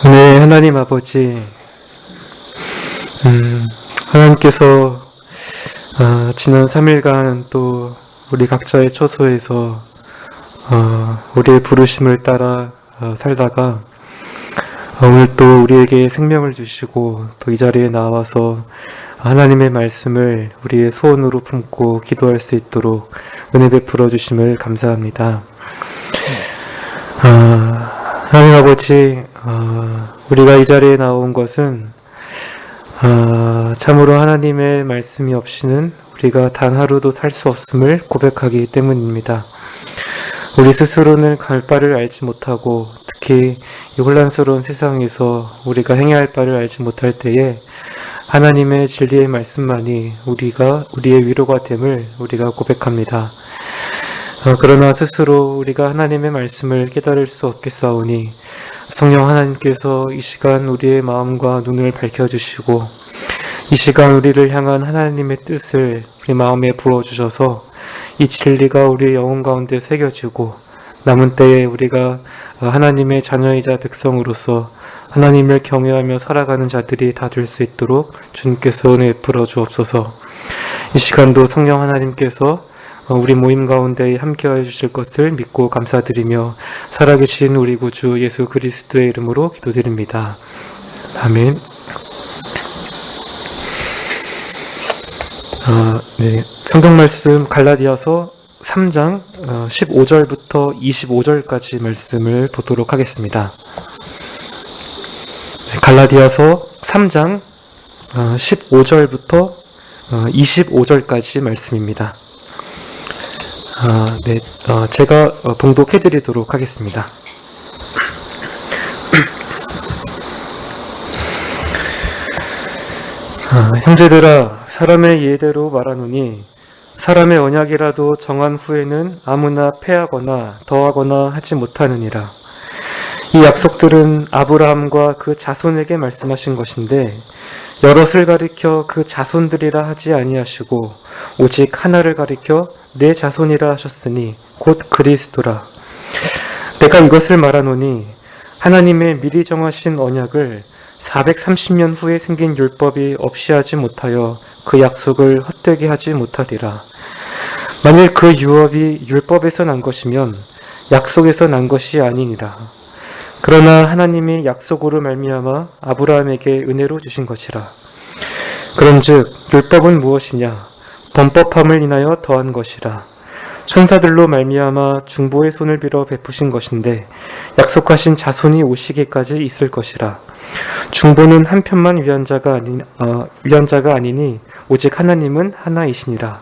네, 하나님 아버지, 하나님께서 지난 3일간 또 우리 각자의 처소에서 우리의 부르심을 따라 살다가 오늘 또 우리에게 생명을 주시고 또 이 자리에 나와서 하나님의 말씀을 우리의 소원으로 품고 기도할 수 있도록 은혜 베풀어 주심을 감사합니다. 하나님 아버지, 우리가 이 자리에 나온 것은 참으로 하나님의 말씀이 없이는 우리가 단 하루도 살 수 없음을 고백하기 때문입니다. 우리 스스로는 갈 바를 알지 못하고 특히 이 혼란스러운 세상에서 우리가 행해야 할 바를 알지 못할 때에 하나님의 진리의 말씀만이 우리의 위로가 됨을 우리가 고백합니다. 그러나 스스로 우리가 하나님의 말씀을 깨달을 수 없겠사오니 성령 하나님께서 이 시간 우리의 마음과 눈을 밝혀주시고 이 시간 우리를 향한 하나님의 뜻을 우리 마음에 부어주셔서 이 진리가 우리의 영혼 가운데 새겨지고 남은 때에 우리가 하나님의 자녀이자 백성으로서 하나님을 경외하며 살아가는 자들이 다 될 수 있도록 주님께서 은혜 베풀어 주옵소서. 이 시간도 성령 하나님께서 우리 모임 가운데 함께하여 주실 것을 믿고 감사드리며 살아계신 우리 구주 예수 그리스도의 이름으로 기도드립니다. 아멘. 성경 말씀 갈라디아서 3장 15절부터 25절까지 말씀을 보도록 하겠습니다. 갈라디아서 3장 15절부터 25절까지 말씀입니다. 제가 봉독해 드리도록 하겠습니다. 형제들아, 사람의 예대로 말하노니 사람의 언약이라도 정한 후에는 아무나 폐하거나 더하거나 하지 못하느니라. 이 약속들은 아브라함과 그 자손에게 말씀하신 것인데 여럿을 가리켜 그 자손들이라 하지 아니하시고 오직 하나를 가리켜 내 자손이라 하셨으니 곧 그리스도라. 내가 이것을 말하노니 하나님의 미리 정하신 언약을 430년 후에 생긴 율법이 없이 하지 못하여 그 약속을 헛되게 하지 못하리라. 만일 그 유업이 율법에서 난 것이면 약속에서 난 것이 아니니라. 그러나 하나님이 약속으로 말미암아 아브라함에게 은혜로 주신 것이라. 그런즉 율법은 무엇이냐? 범법함을 인하여 더한 것이라. 천사들로 말미암아 중보의 손을 빌어 베푸신 것인데 약속하신 자손이 오시기까지 있을 것이라. 중보는 한편만 위한 자가 아니니 오직 하나님은 하나이시니라.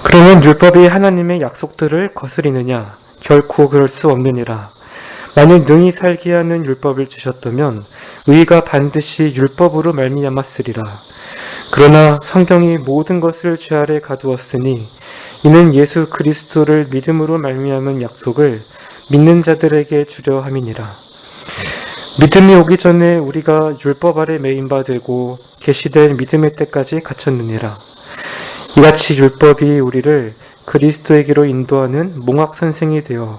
그러면 율법이 하나님의 약속들을 거스리느냐? 결코 그럴 수 없느니라. 만일 능히 살게 하는 율법을 주셨다면 의가 반드시 율법으로 말미암았으리라. 그러나 성경이 모든 것을 죄 아래 가두었으니 이는 예수 그리스도를 믿음으로 말미암은 약속을 믿는 자들에게 주려 함이니라. 믿음이 오기 전에 우리가 율법 아래 매인 바 되고 계시된 믿음의 때까지 갇혔느니라. 이같이 율법이 우리를 그리스도에게로 인도하는 몽학 선생이 되어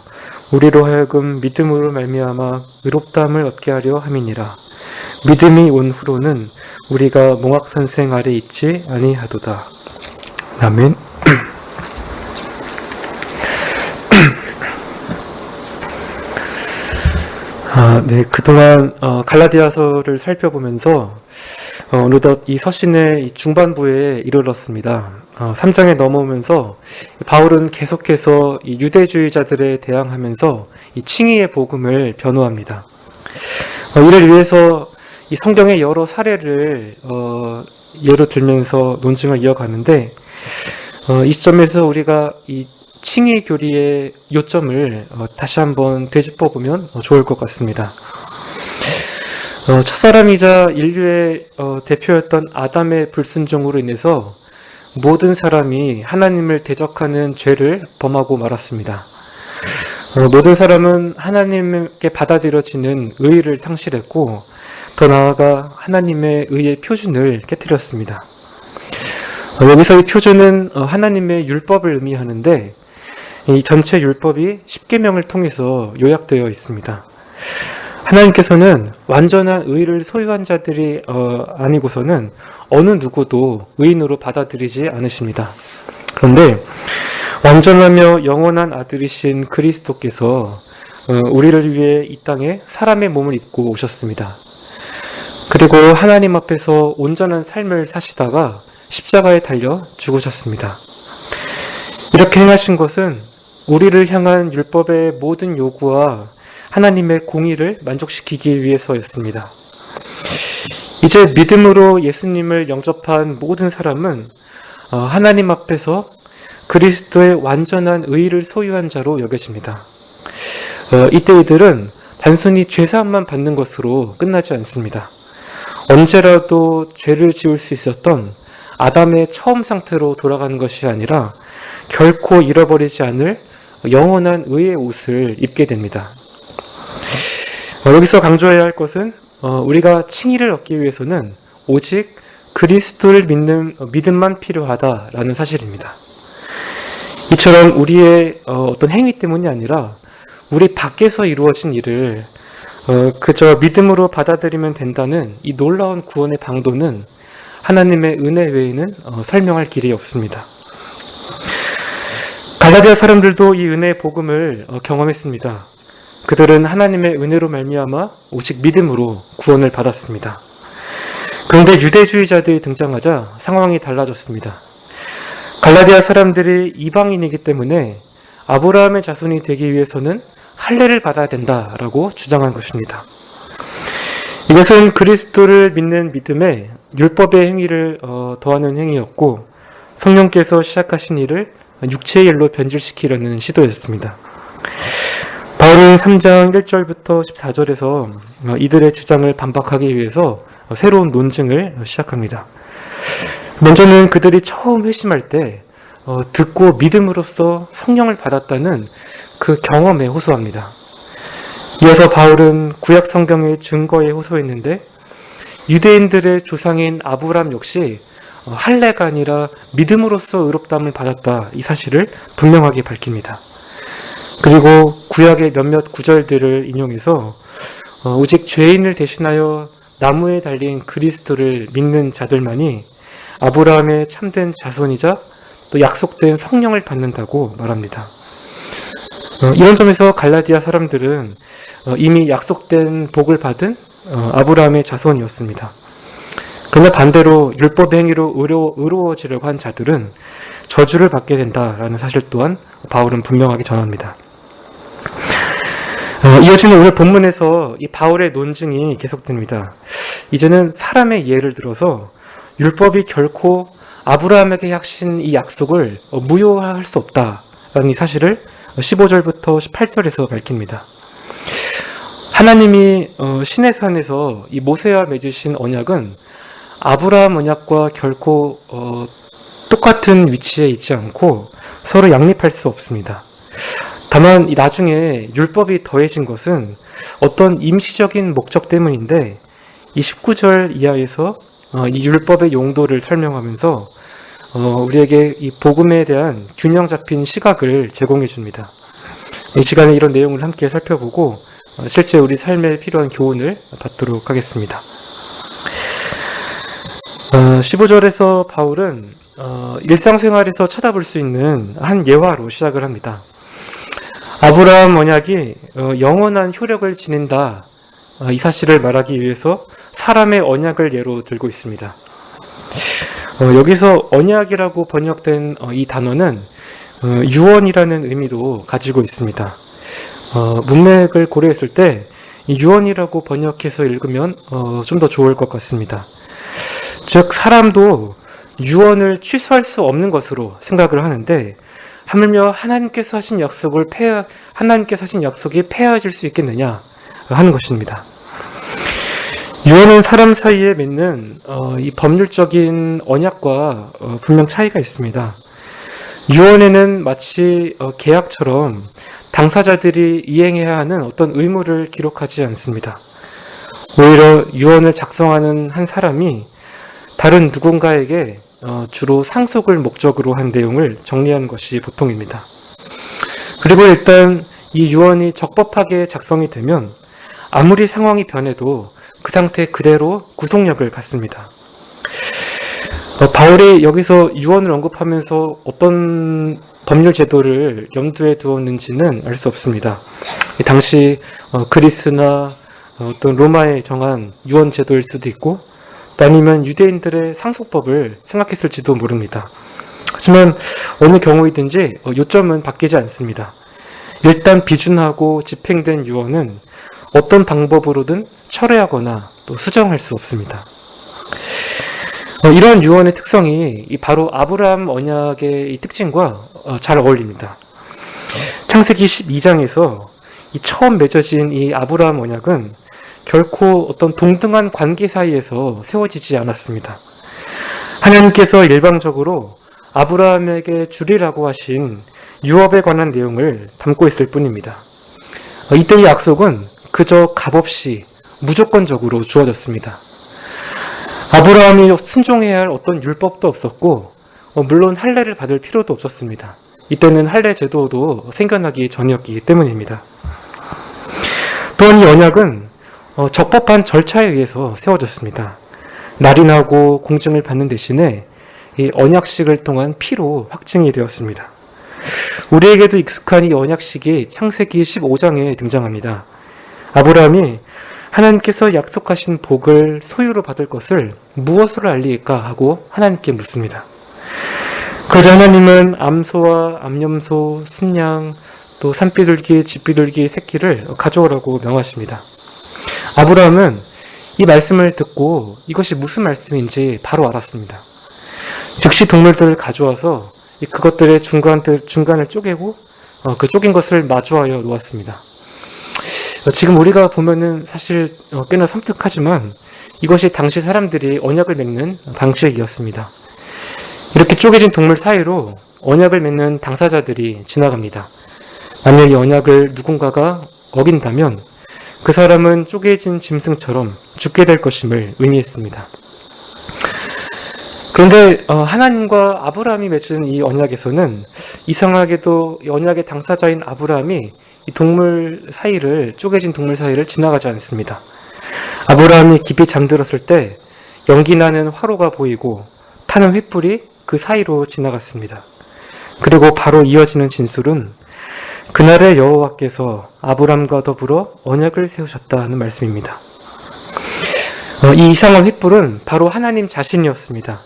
우리로 하여금 믿음으로 말미암아 의롭다함을 얻게 하려 함이니라. 믿음이 온 후로는 우리가 몽학 선생 아래 있지 아니하도다. 아멘. 그동안 갈라디아서를 살펴보면서 어느덧 이 서신의 중반부에 이르렀습니다. 3장에 넘어오면서 바울은 계속해서 이 유대주의자들에 대항하면서 이 칭의의 복음을 변호합니다. 이를 위해서 이 성경의 여러 사례를 예로 들면서 논증을 이어가는데 이 시점에서 우리가 이 칭의 교리의 요점을 다시 한번 되짚어보면 좋을 것 같습니다. 첫사람이자 인류의 대표였던 아담의 불순종으로 인해서 모든 사람이 하나님을 대적하는 죄를 범하고 말았습니다. 모든 사람은 하나님께 받아들여지는 의의를 상실했고 더 나아가 하나님의 의의 표준을 깨뜨렸습니다. 여기서 이 표준은 하나님의 율법을 의미하는데 이 전체 율법이 십계명을 통해서 요약되어 있습니다. 하나님께서는 완전한 의를 소유한 자들이 아니고서는 어느 누구도 의인으로 받아들이지 않으십니다. 그런데 완전하며 영원한 아들이신 그리스도께서 우리를 위해 이 땅에 사람의 몸을 입고 오셨습니다. 그리고 하나님 앞에서 온전한 삶을 사시다가 십자가에 달려 죽으셨습니다. 이렇게 행하신 것은 우리를 향한 율법의 모든 요구와 하나님의 공의를 만족시키기 위해서였습니다. 이제 믿음으로 예수님을 영접한 모든 사람은 하나님 앞에서 그리스도의 완전한 의를 소유한 자로 여겨집니다. 이때 이들은 단순히 죄사함만 받는 것으로 끝나지 않습니다. 언제라도 죄를 지을 수 있었던 아담의 처음 상태로 돌아가는 것이 아니라 결코 잃어버리지 않을 영원한 의의 옷을 입게 됩니다. 여기서 강조해야 할 것은 우리가 칭의를 얻기 위해서는 오직 그리스도를 믿는 믿음만 필요하다라는 사실입니다. 이처럼 우리의 어떤 행위 때문이 아니라 우리 밖에서 이루어진 일을 그저 믿음으로 받아들이면 된다는 이 놀라운 구원의 방도는 하나님의 은혜 외에는 설명할 길이 없습니다. 갈라디아 사람들도 이 은혜의 복음을 경험했습니다. 그들은 하나님의 은혜로 말미암아 오직 믿음으로 구원을 받았습니다. 그런데 유대주의자들이 등장하자 상황이 달라졌습니다. 갈라디아 사람들이 이방인이기 때문에 아브라함의 자손이 되기 위해서는 할례를 받아야 된다라고 주장한 것입니다. 이것은 그리스도를 믿는 믿음에 율법의 행위를 더하는 행위였고 성령께서 시작하신 일을 육체의 일로 변질시키려는 시도였습니다. 바울은 3장 1절부터 14절에서 이들의 주장을 반박하기 위해서 새로운 논증을 시작합니다. 먼저는 그들이 처음 회심할 때 듣고 믿음으로써 성령을 받았다는 그 경험에 호소합니다. 이어서 바울은 구약 성경의 증거에 호소했는데 유대인들의 조상인 아브람 역시 할례가 아니라 믿음으로써 의롭다함을 받았다, 이 사실을 분명하게 밝힙니다. 그리고 구약의 몇몇 구절들을 인용해서 오직 죄인을 대신하여 나무에 달린 그리스도를 믿는 자들만이 아브라함의 참된 자손이자 또 약속된 성령을 받는다고 말합니다. 이런 점에서 갈라디아 사람들은 이미 약속된 복을 받은 아브라함의 자손이었습니다. 그러나 반대로 율법의 행위로 의로워지려고 한 자들은 저주를 받게 된다라는 사실 또한 바울은 분명하게 전합니다. 이어지는 오늘 본문에서 이 바울의 논증이 계속됩니다. 이제는 사람의 예를 들어서 율법이 결코 아브라함에게 하신 이 약속을 무효할 수 없다라는 이 사실을 15절부터 18절에서 밝힙니다. 하나님이 시내산에서 이 모세와 맺으신 언약은 아브라함 언약과 결코 똑같은 위치에 있지 않고 서로 양립할 수 없습니다. 다만 나중에 율법이 더해진 것은 어떤 임시적인 목적 때문인데 이 19절 이하에서 이 율법의 용도를 설명하면서 우리에게 이 복음에 대한 균형 잡힌 시각을 제공해 줍니다. 이 시간에 이런 내용을 함께 살펴보고 실제 우리 삶에 필요한 교훈을 받도록 하겠습니다. 15절에서 바울은 일상생활에서 찾아볼 수 있는 한 예화로 시작을 합니다. 아브라함 언약이 영원한 효력을 지닌다, 이 사실을 말하기 위해서 사람의 언약을 예로 들고 있습니다. 여기서 언약이라고 번역된 이 단어는 유언이라는 의미도 가지고 있습니다. 문맥을 고려했을 때 이 유언이라고 번역해서 읽으면 좀 더 좋을 것 같습니다. 즉 사람도 유언을 취소할 수 없는 것으로 생각을 하는데 하물며 하나님께서 하신 약속이 폐하질 수 있겠느냐 하는 것입니다. 유언은 사람 사이에 맺는 이 법률적인 언약과 분명 차이가 있습니다. 유언에는 마치 계약처럼 당사자들이 이행해야 하는 어떤 의무를 기록하지 않습니다. 오히려 유언을 작성하는 한 사람이 다른 누군가에게 주로 상속을 목적으로 한 내용을 정리하는 것이 보통입니다. 그리고 일단 이 유언이 적법하게 작성이 되면 아무리 상황이 변해도 그 상태 그대로 구속력을 갖습니다. 바울이 여기서 유언을 언급하면서 어떤 법률 제도를 염두에 두었는지는 알 수 없습니다. 당시 그리스나 어떤 로마에 정한 유언 제도일 수도 있고, 또 아니면 유대인들의 상속법을 생각했을지도 모릅니다. 하지만 어느 경우이든지 요점은 바뀌지 않습니다. 일단 비준하고 집행된 유언은 어떤 방법으로든 철회하거나 또 수정할 수 없습니다. 이런 유언의 특성이 바로 아브라함 언약의 이 특징과 잘 어울립니다. 창세기 12장에서 처음 맺어진 이 아브라함 언약은 결코 어떤 동등한 관계 사이에서 세워지지 않았습니다. 하나님께서 일방적으로 아브라함에게 주리라고 하신 유업에 관한 내용을 담고 있을 뿐입니다. 이때 이 약속은 그저 값없이 무조건적으로 주어졌습니다. 아브라함이 순종해야 할 어떤 율법도 없었고, 물론 할례를 받을 필요도 없었습니다. 이때는 할례 제도도 생겨나기 전이었기 때문입니다. 또한 이 언약은 적법한 절차에 의해서 세워졌습니다. 날인하고 공증을 받는 대신에 이 언약식을 통한 피로 확증이 되었습니다. 우리에게도 익숙한 이 언약식이 창세기 15장에 등장합니다. 아브라함이 하나님께서 약속하신 복을 소유로 받을 것을 무엇으로 알리까 하고 하나님께 묻습니다. 그러자 하나님은 암소와 암염소, 순양, 또 산비둘기, 집비둘기 새끼를 가져오라고 명하십니다. 아브라함은 이 말씀을 듣고 이것이 무슨 말씀인지 바로 알았습니다. 즉시 동물들을 가져와서 그것들의 중간을 쪼개고 그 쪼갠 것을 마주하여 놓았습니다. 지금 우리가 보면은 사실 꽤나 섬뜩하지만 이것이 당시 사람들이 언약을 맺는 방식이었습니다. 이렇게 쪼개진 동물 사이로 언약을 맺는 당사자들이 지나갑니다. 만약 이 언약을 누군가가 어긴다면 그 사람은 쪼개진 짐승처럼 죽게 될 것임을 의미했습니다. 그런데 하나님과 아브라함이 맺은 이 언약에서는 이상하게도 이 언약의 당사자인 아브라함이 이 쪼개진 동물 사이를 지나가지 않습니다. 아브라함이 깊이 잠들었을 때 연기 나는 화로가 보이고 타는 횃불이 그 사이로 지나갔습니다. 그리고 바로 이어지는 진술은 그날의 여호와께서 아브라함과 더불어 언약을 세우셨다는 말씀입니다. 이 이상한 횃불은 바로 하나님 자신이었습니다.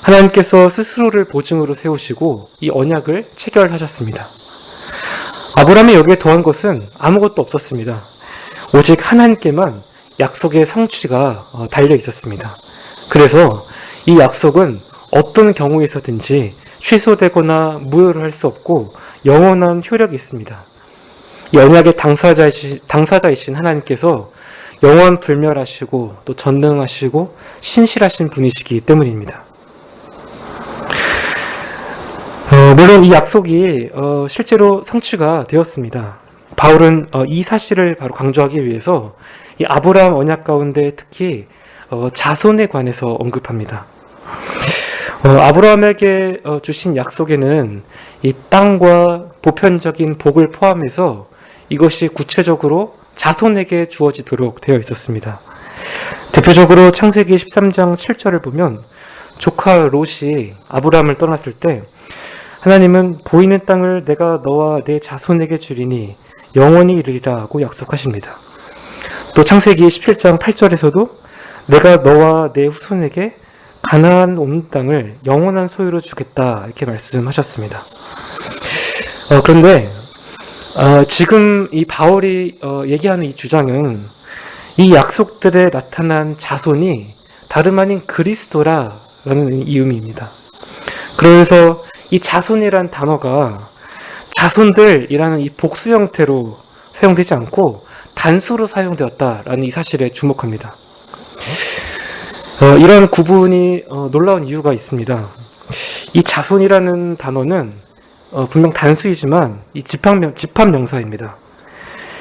하나님께서 스스로를 보증으로 세우시고 이 언약을 체결하셨습니다. 아브라함이 여기에 더한 것은 아무것도 없었습니다. 오직 하나님께만 약속의 성취가 달려 있었습니다. 그래서 이 약속은 어떤 경우에서든지 취소되거나 무효를 할 수 없고 영원한 효력이 있습니다. 이 언약의 당사자이신 하나님께서 영원 불멸하시고 또 전능하시고 신실하신 분이시기 때문입니다. 물론 이 약속이 실제로 성취가 되었습니다. 바울은 이 사실을 바로 강조하기 위해서 이 아브라함 언약 가운데 특히 자손에 관해서 언급합니다. 아브라함에게 주신 약속에는 이 땅과 보편적인 복을 포함해서 이것이 구체적으로 자손에게 주어지도록 되어 있었습니다. 대표적으로 창세기 13장 7절을 보면 조카 롯이 아브라함을 떠났을 때 하나님은 보이는 땅을 내가 너와 내 자손에게 주리니 영원히 이르리라 하고 약속하십니다. 또 창세기 17장 8절에서도 내가 너와 내 후손에게 가나안 온 땅을 영원한 소유로 주겠다 이렇게 말씀하셨습니다. 그런데 지금 이 바울이 얘기하는 이 주장은 이 약속들에 나타난 자손이 다름 아닌 그리스도라는 이 의미입니다. 그래서 이 자손이란 단어가 자손들이라는 이 복수 형태로 사용되지 않고 단수로 사용되었다라는 이 사실에 주목합니다. 이런 구분이 놀라운 이유가 있습니다. 이 자손이라는 단어는 분명 단수이지만 이 집합명사입니다.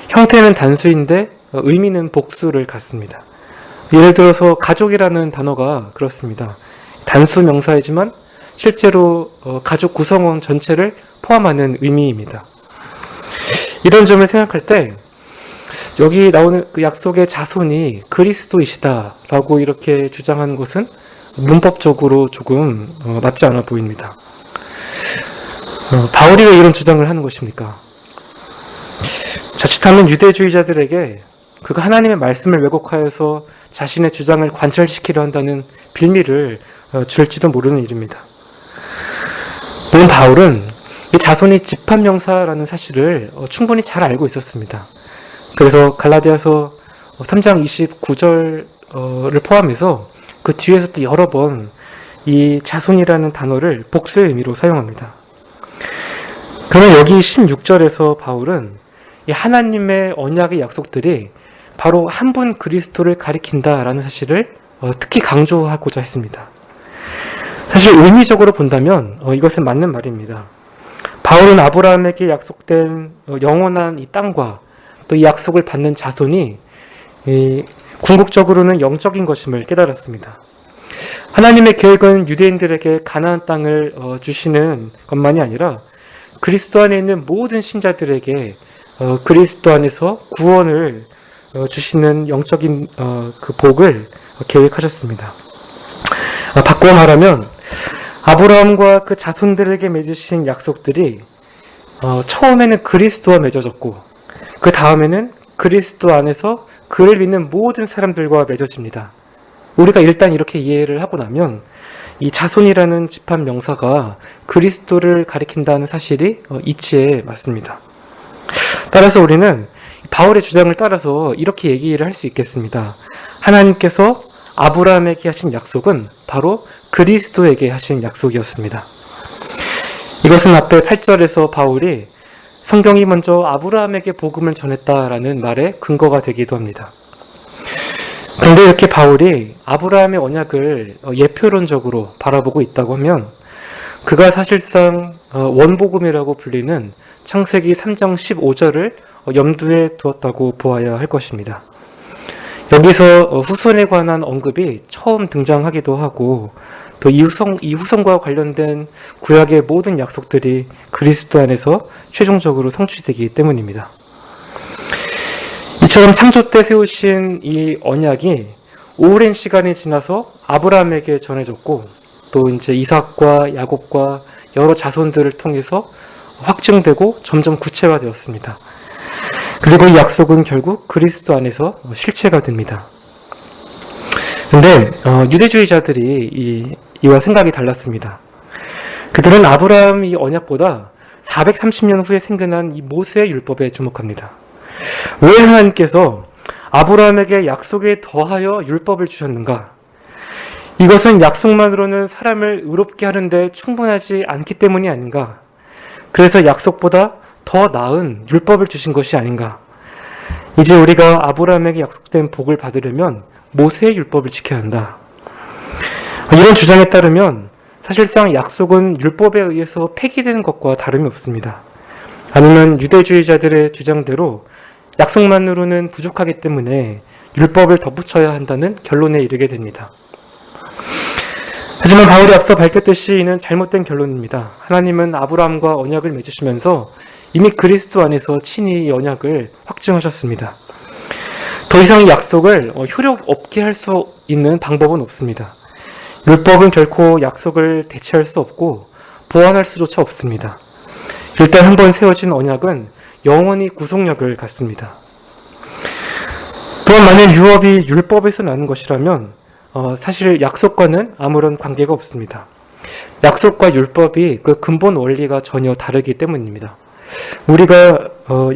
형태는 단수인데 의미는 복수를 갖습니다. 예를 들어서 가족이라는 단어가 그렇습니다. 단수 명사이지만 실제로 가족 구성원 전체를 포함하는 의미입니다. 이런 점을 생각할 때 여기 나오는 그 약속의 자손이 그리스도이시다라고 이렇게 주장하는 것은 문법적으로 조금 맞지 않아 보입니다. 바울이 왜 이런 주장을 하는 것입니까? 자칫하면 유대주의자들에게 그가 하나님의 말씀을 왜곡하여서 자신의 주장을 관철시키려 한다는 빌미를 줄지도 모르는 일입니다. 물론 바울은 이 자손이 집합명사라는 사실을 충분히 잘 알고 있었습니다. 그래서 갈라디아서 3장 29절을 포함해서 그 뒤에서 또 여러 번 이 자손이라는 단어를 복수의 의미로 사용합니다. 그러면 여기 16절에서 바울은 이 하나님의 언약의 약속들이 바로 한 분 그리스도를 가리킨다라는 사실을 특히 강조하고자 했습니다. 사실 의미적으로 본다면 이것은 맞는 말입니다. 바울은 아브라함에게 약속된 영원한 이 땅과 또 이 약속을 받는 자손이 궁극적으로는 영적인 것임을 깨달았습니다. 하나님의 계획은 유대인들에게 가나안 땅을 주시는 것만이 아니라 그리스도 안에 있는 모든 신자들에게 그리스도 안에서 구원을 주시는 영적인 그 복을 계획하셨습니다. 바꿔 말하면 아브라함과 그 자손들에게 맺으신 약속들이 처음에는 그리스도와 맺어졌고 그 다음에는 그리스도 안에서 그를 믿는 모든 사람들과 맺어집니다. 우리가 일단 이렇게 이해를 하고 나면 이 자손이라는 집합 명사가 그리스도를 가리킨다는 사실이 이치에 맞습니다. 따라서 우리는 바울의 주장을 따라서 이렇게 얘기를 할 수 있겠습니다. 하나님께서 아브라함에게 하신 약속은 바로 그리스도에게 하신 약속이었습니다. 이것은 앞에 8절에서 바울이 성경이 먼저 아브라함에게 복음을 전했다라는 말에 근거가 되기도 합니다. 그런데 이렇게 바울이 아브라함의 언약을 예표론적으로 바라보고 있다고 하면 그가 사실상 원복음이라고 불리는 창세기 3장 15절을 염두에 두었다고 보아야 할 것입니다. 여기서 후손에 관한 언급이 처음 등장하기도 하고 또 이 후손과 관련된 구약의 모든 약속들이 그리스도 안에서 최종적으로 성취되기 때문입니다. 이처럼 창조 때 세우신 이 언약이 오랜 시간이 지나서 아브라함에게 전해졌고 또 이제 이삭과 야곱과 여러 자손들을 통해서 확증되고 점점 구체화되었습니다. 그리고 이 약속은 결국 그리스도 안에서 실체가 됩니다. 그런데 유대주의자들이 이와 생각이 달랐습니다. 그들은 아브라함 이 언약보다 430년 후에 생겨난 이 모세의 율법에 주목합니다. 왜 하나님께서 아브라함에게 약속에 더하여 율법을 주셨는가? 이것은 약속만으로는 사람을 의롭게 하는데 충분하지 않기 때문이 아닌가? 그래서 약속보다 더 나은 율법을 주신 것이 아닌가? 이제 우리가 아브라함에게 약속된 복을 받으려면 모세의 율법을 지켜야 한다. 이런 주장에 따르면 사실상 약속은 율법에 의해서 폐기되는 것과 다름이 없습니다. 아니면 유대주의자들의 주장대로 약속만으로는 부족하기 때문에 율법을 덧붙여야 한다는 결론에 이르게 됩니다. 하지만 바울이 앞서 밝혔듯이 이는 잘못된 결론입니다. 하나님은 아브라함과 언약을 맺으시면서 이미 그리스도 안에서 친히 이 언약을 확증하셨습니다. 더 이상 이 약속을 효력 없게 할 수 있는 방법은 없습니다. 율법은 결코 약속을 대체할 수 없고 보완할 수조차 없습니다. 일단 한번 세워진 언약은 영원히 구속력을 갖습니다. 또한 만약 유업이 율법에서 나는 것이라면 사실 약속과는 아무런 관계가 없습니다. 약속과 율법이 그 근본 원리가 전혀 다르기 때문입니다. 우리가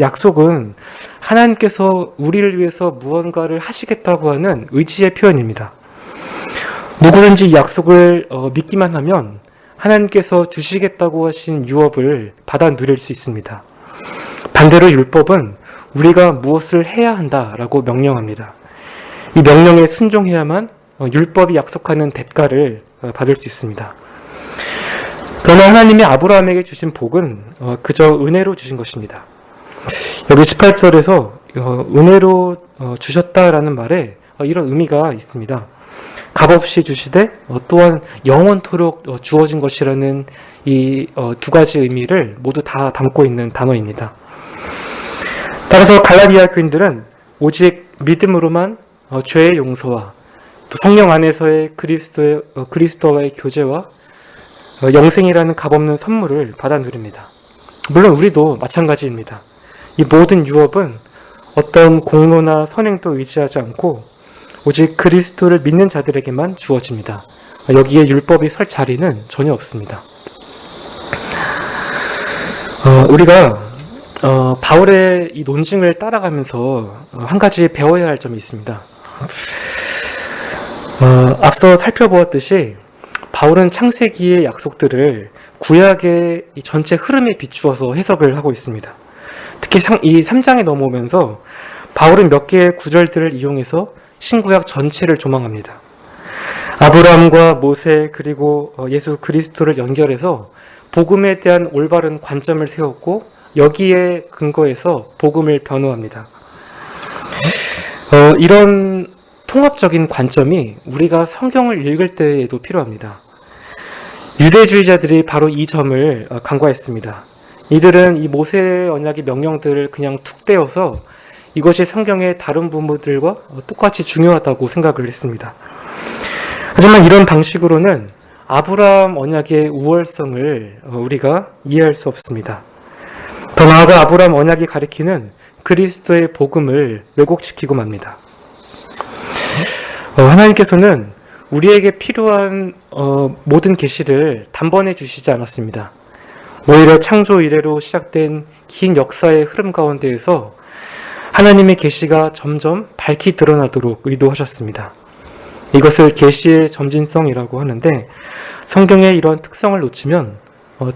약속은 하나님께서 우리를 위해서 무언가를 하시겠다고 하는 의지의 표현입니다. 누구든지 이 약속을 믿기만 하면 하나님께서 주시겠다고 하신 유업을 받아 누릴 수 있습니다. 반대로 율법은 우리가 무엇을 해야 한다라고 명령합니다. 이 명령에 순종해야만 율법이 약속하는 대가를 받을 수 있습니다. 그러나 하나님이 아브라함에게 주신 복은 그저 은혜로 주신 것입니다. 여기 18절에서 은혜로 주셨다라는 말에 이런 의미가 있습니다. 값없이 주시되 또한 영원토록 주어진 것이라는 이 두 가지 의미를 모두 다 담고 있는 단어입니다. 따라서 갈라디아 교인들은 오직 믿음으로만 죄의 용서와 또 성령 안에서의 그리스도와의 교제와 영생이라는 값없는 선물을 받아 누립니다. 물론 우리도 마찬가지입니다. 이 모든 유업은 어떤 공로나 선행도 의지하지 않고 오직 그리스도를 믿는 자들에게만 주어집니다. 여기에 율법이 설 자리는 전혀 없습니다. 우리가 바울의 이 논증을 따라가면서 한 가지 배워야 할 점이 있습니다. 앞서 살펴보았듯이 바울은 창세기의 약속들을 구약의 이 전체 흐름에 비추어서 해석을 하고 있습니다. 특히 이 3장에 넘어오면서 바울은 몇 개의 구절들을 이용해서 신구약 전체를 조망합니다. 아브라함과 모세 그리고 예수 그리스도를 연결해서 복음에 대한 올바른 관점을 세웠고 여기에 근거해서 복음을 변호합니다. 이런 통합적인 관점이 우리가 성경을 읽을 때에도 필요합니다. 유대주의자들이 바로 이 점을 간과했습니다. 이들은 이 모세의 언약의 명령들을 그냥 툭 떼어서 이것이 성경의 다른 부분들과 똑같이 중요하다고 생각을 했습니다. 하지만 이런 방식으로는 아브라함 언약의 우월성을 우리가 이해할 수 없습니다. 더 나아가 아브라함 언약이 가리키는 그리스도의 복음을 왜곡시키고 맙니다. 하나님께서는 우리에게 필요한 모든 계시를 단번에 주시지 않았습니다. 오히려 창조 이래로 시작된 긴 역사의 흐름 가운데에서 하나님의 계시가 점점 밝히 드러나도록 의도하셨습니다. 이것을 계시의 점진성이라고 하는데 성경의 이런 특성을 놓치면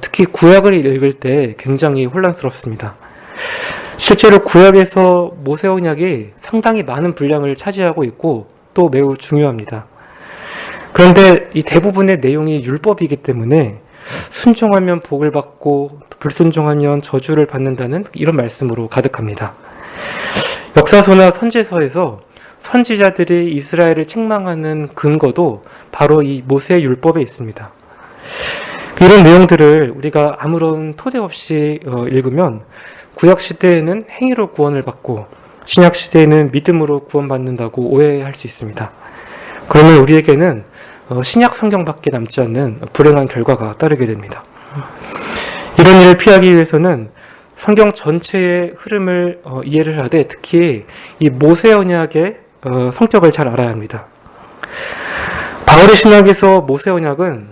특히 구약을 읽을 때 굉장히 혼란스럽습니다. 실제로 구약에서 모세 언약이 상당히 많은 분량을 차지하고 있고 또 매우 중요합니다. 그런데 이 대부분의 내용이 율법이기 때문에 순종하면 복을 받고 불순종하면 저주를 받는다는 이런 말씀으로 가득합니다. 역사서나 선지서에서 선지자들이 이스라엘을 책망하는 근거도 바로 이 모세의 율법에 있습니다. 이런 내용들을 우리가 아무런 토대 없이 읽으면 구약시대에는 행위로 구원을 받고 신약시대에는 믿음으로 구원받는다고 오해할 수 있습니다. 그러면 우리에게는 신약 성경밖에 남지 않는 불행한 결과가 따르게 됩니다. 이런 일을 피하기 위해서는 성경 전체의 흐름을 이해를 하되 특히 이 모세 언약의 성격을 잘 알아야 합니다. 바울의 신학에서 모세 언약은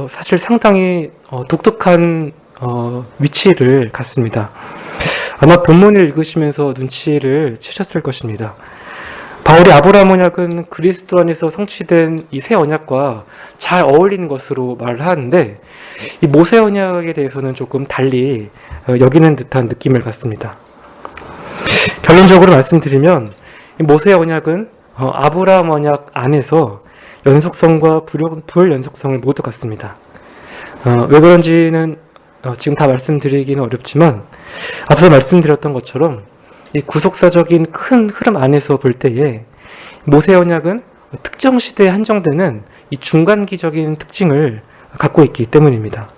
사실 상당히 독특한 위치를 갖습니다. 아마 본문을 읽으시면서 눈치를 채셨을 것입니다. 바울의 아브라함 언약은 그리스도 안에서 성취된 이 새 언약과 잘 어울리는 것으로 말을 하는데 이 모세 언약에 대해서는 조금 달리 여기는 듯한 느낌을 갖습니다. 결론적으로 말씀드리면 이 모세 언약은 아브라함 언약 안에서 연속성과 불연속성을 모두 갖습니다. 왜 그런지는 지금 다 말씀드리기는 어렵지만 앞서 말씀드렸던 것처럼 이 구속사적인 큰 흐름 안에서 볼 때에 모세 언약은 특정 시대에 한정되는 이 중간기적인 특징을 갖고 있기 때문입니다.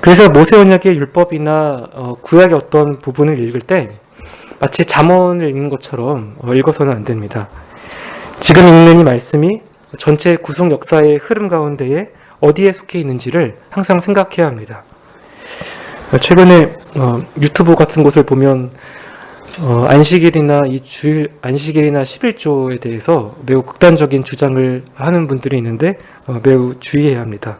그래서 모세 언약의 율법이나 구약의 어떤 부분을 읽을 때 마치 잠언을 읽는 것처럼 읽어서는 안 됩니다. 지금 읽는 이 말씀이 전체 구속 역사의 흐름 가운데에 어디에 속해 있는지를 항상 생각해야 합니다. 최근에 유튜브 같은 곳을 보면 안식일이나 이 주일 안식일이나 11조에 대해서 매우 극단적인 주장을 하는 분들이 있는데 매우 주의해야 합니다.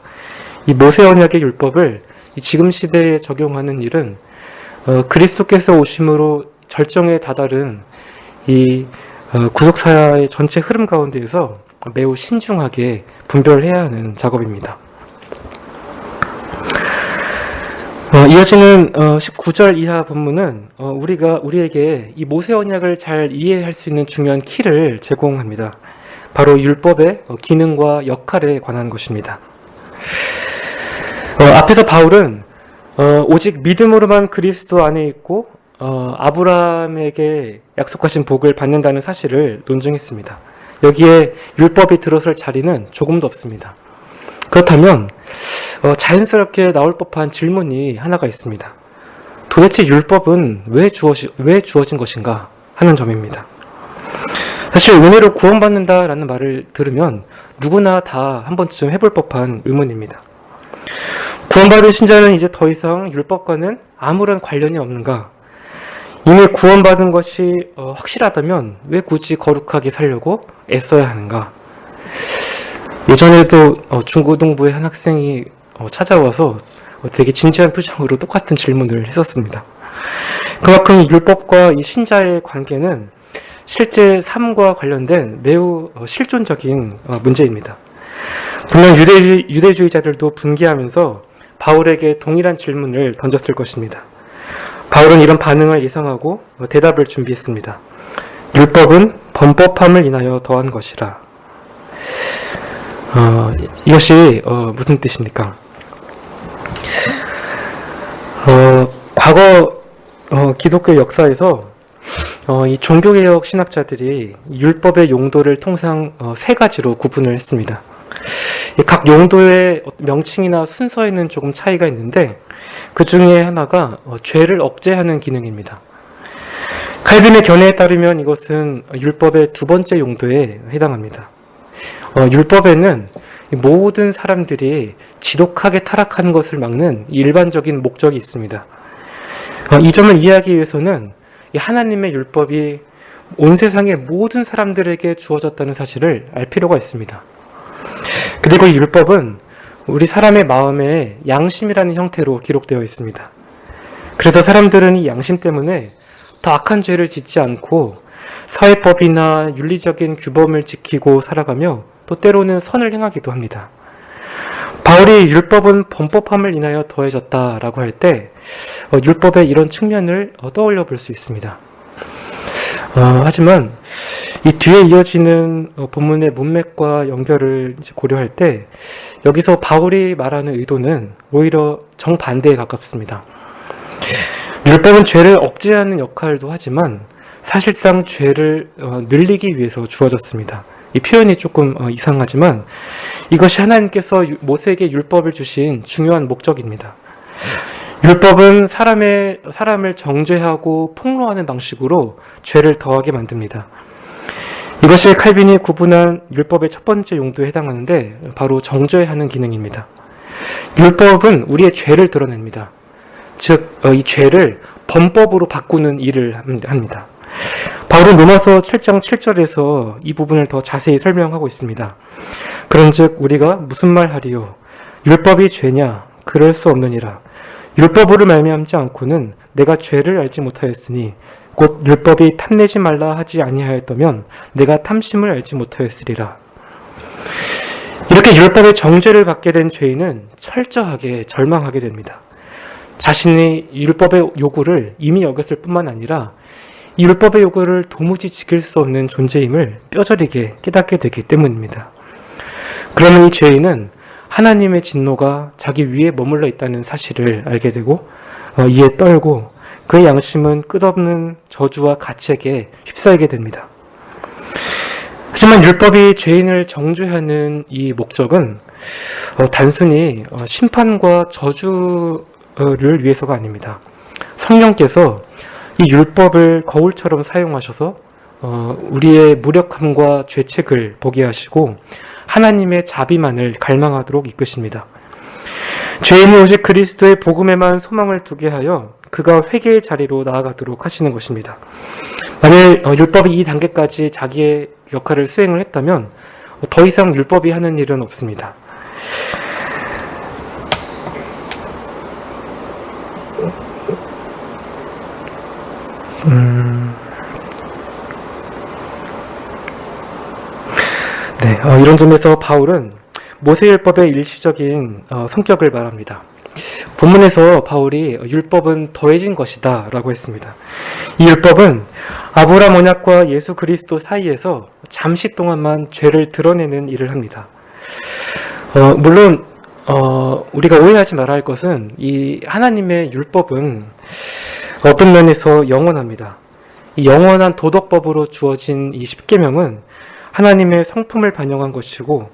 이 모세 언약의 율법을 지금 시대에 적용하는 일은 그리스도께서 오심으로 절정에 다다른 이 구속사의 전체 흐름 가운데에서 매우 신중하게 분별해야 하는 작업입니다. 이어지는 19절 이하 본문은 우리에게 이 모세 언약을 잘 이해할 수 있는 중요한 키를 제공합니다. 바로 율법의 기능과 역할에 관한 것입니다. 앞에서 바울은 오직 믿음으로만 그리스도 안에 있고 아브라함에게 약속하신 복을 받는다는 사실을 논증했습니다. 여기에 율법이 들어설 자리는 조금도 없습니다. 그렇다면 자연스럽게 나올 법한 질문이 하나가 있습니다. 도대체 율법은 왜 주어진 것인가? 하는 점입니다. 사실 은혜로 구원받는다라는 말을 들으면 누구나 다 한 번쯤 해볼 법한 의문입니다. 구원받은 신자는 이제 더 이상 율법과는 아무런 관련이 없는가? 이미 구원받은 것이 확실하다면 왜 굳이 거룩하게 살려고 애써야 하는가? 예전에도 중고등부의 한 학생이 찾아와서 되게 진지한 표정으로 똑같은 질문을 했었습니다. 그만큼 율법과 이 신자의 관계는 실제 삶과 관련된 매우 실존적인 문제입니다. 분명 유대주의자들도 분개하면서 바울에게 동일한 질문을 던졌을 것입니다. 바울은 이런 반응을 예상하고 대답을 준비했습니다. 율법은 범법함을 인하여 더한 것이라. 이것이 무슨 뜻입니까? 과거 기독교 역사에서 이 종교개혁 신학자들이 율법의 용도를 통상 세 가지로 구분을 했습니다. 각 용도의 명칭이나 순서에는 조금 차이가 있는데 그 중에 하나가 죄를 억제하는 기능입니다. 칼빈의 견해에 따르면 이것은 율법의 두 번째 용도에 해당합니다. 율법에는 모든 사람들이 지독하게 타락하는 것을 막는 일반적인 목적이 있습니다. 이 점을 이해하기 위해서는 하나님의 율법이 온 세상의 모든 사람들에게 주어졌다는 사실을 알 필요가 있습니다. 그리고 이 율법은 우리 사람의 마음에 양심이라는 형태로 기록되어 있습니다. 그래서 사람들은 이 양심 때문에 더 악한 죄를 짓지 않고 사회법이나 윤리적인 규범을 지키고 살아가며 또 때로는 선을 행하기도 합니다. 바울이 율법은 범법함을 인하여 더해졌다라고 할 때 율법의 이런 측면을 떠올려 볼 수 있습니다. 하지만 이 뒤에 이어지는 본문의 문맥과 연결을 고려할 때 여기서 바울이 말하는 의도는 오히려 정반대에 가깝습니다. 율법은 죄를 억제하는 역할도 하지만 사실상 죄를 늘리기 위해서 주어졌습니다. 이 표현이 조금 이상하지만 이것이 하나님께서 모세에게 율법을 주신 중요한 목적입니다. 율법은 사람을 정죄하고 폭로하는 방식으로 죄를 더하게 만듭니다. 이것이 칼빈이 구분한 율법의 첫 번째 용도에 해당하는데 바로 정죄하는 기능입니다. 율법은 우리의 죄를 드러냅니다. 즉, 이 죄를 범법으로 바꾸는 일을 합니다. 바울은 로마서 7장 7절에서 이 부분을 더 자세히 설명하고 있습니다. 그런즉 우리가 무슨 말 하리요? 율법이 죄냐? 그럴 수 없느니라. 율법으로 말미암지 않고는 내가 죄를 알지 못하였으니 곧 율법이 탐내지 말라 하지 아니하였다면 내가 탐심을 알지 못하였으리라. 이렇게 율법의 정죄를 받게 된 죄인은 철저하게 절망하게 됩니다. 자신이 율법의 요구를 이미 여겼을 뿐만 아니라 이 율법의 요구를 도무지 지킬 수 없는 존재임을 뼈저리게 깨닫게 되기 때문입니다. 그러면 이 죄인은 하나님의 진노가 자기 위에 머물러 있다는 사실을 알게 되고 이에 떨고 그의 양심은 끝없는 저주와 가책에 휩싸이게 됩니다. 하지만 율법이 죄인을 정죄하는 이 목적은 단순히 심판과 저주를 위해서가 아닙니다. 성령께서 이 율법을 거울처럼 사용하셔서 우리의 무력함과 죄책을 보게 하시고 하나님의 자비만을 갈망하도록 이끄십니다. 죄인이 오직 그리스도의 복음에만 소망을 두게 하여 그가 회개의 자리로 나아가도록 하시는 것입니다. 만일 율법이 이 단계까지 자기의 역할을 수행을 했다면 더 이상 율법이 하는 일은 없습니다. 이런 점에서 바울은 모세율법의 일시적인 성격을 말합니다. 본문에서 바울이 율법은 더해진 것이다 라고 했습니다. 이 율법은 아브라함 언약과 예수 그리스도 사이에서 잠시 동안만 죄를 드러내는 일을 합니다. 물론 우리가 오해하지 말아야 할 것은 이 하나님의 율법은 어떤 면에서 영원합니다. 이 영원한 도덕법으로 주어진 이 십계명은 하나님의 성품을 반영한 것이고